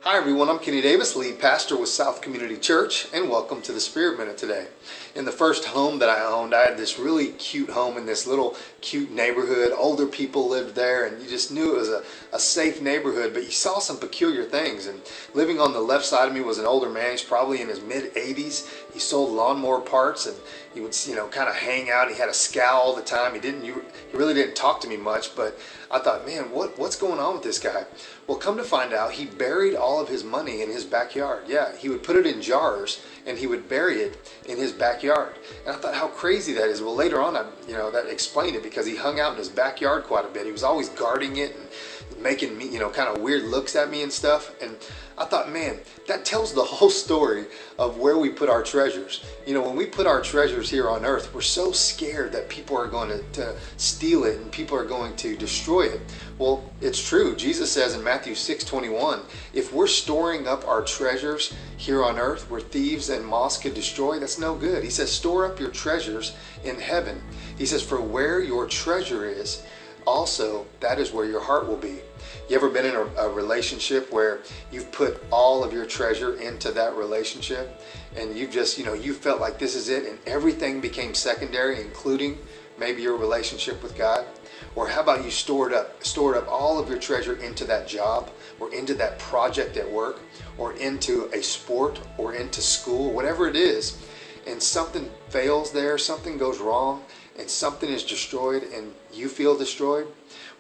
Hi everyone, I'm Kenny Davis, lead pastor with South Community Church, and welcome to the Spirit Minute today. In the first home that I owned, I had this really cute home in this little cute neighborhood. Older people lived there, and you just knew it was a safe neighborhood, but you saw some peculiar things. And living on the left side of me was an older man. He's probably in his mid-80s. He sold lawnmower parts, and he would, kind of hang out. He had a scowl all the time. He really didn't talk to me much, but I thought, man, what's going on with this guy? Well, come to find out, he buried all of his money in his backyard. Yeah, he would put it in jars and he would bury it in his backyard. And I thought how crazy that is. Well, later on, that explained it, because he hung out in his backyard quite a bit. He was always guarding it and making me, kind of weird looks at me and stuff. And I thought, man, that tells the whole story of where we put our treasures. When we put our treasures here on earth, we're so scared that people are going to steal it and people are going to destroy it. Well, it's true. Jesus says in Matthew 6:21, if we're storing up our treasures here on earth where thieves and moths could destroy, that's no good. He says, store up your treasures in heaven. He says, for where your treasure is, also that is where your heart will be. You ever been in a relationship where you've put all of your treasure into that relationship and you've just, you felt like this is it and everything became secondary, including maybe your relationship with God? Or how about you stored up all of your treasure into that job or into that project at work or into a sport or into school, whatever it is, and something fails there, something goes wrong, and something is destroyed and you feel destroyed?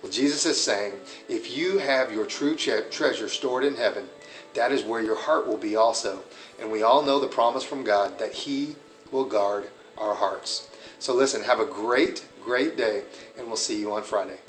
Well, Jesus is saying, if you have your true treasure stored in heaven, that is where your heart will be also. And we all know the promise from God that He will guard our hearts. So listen, have a great day, and we'll see you on Friday.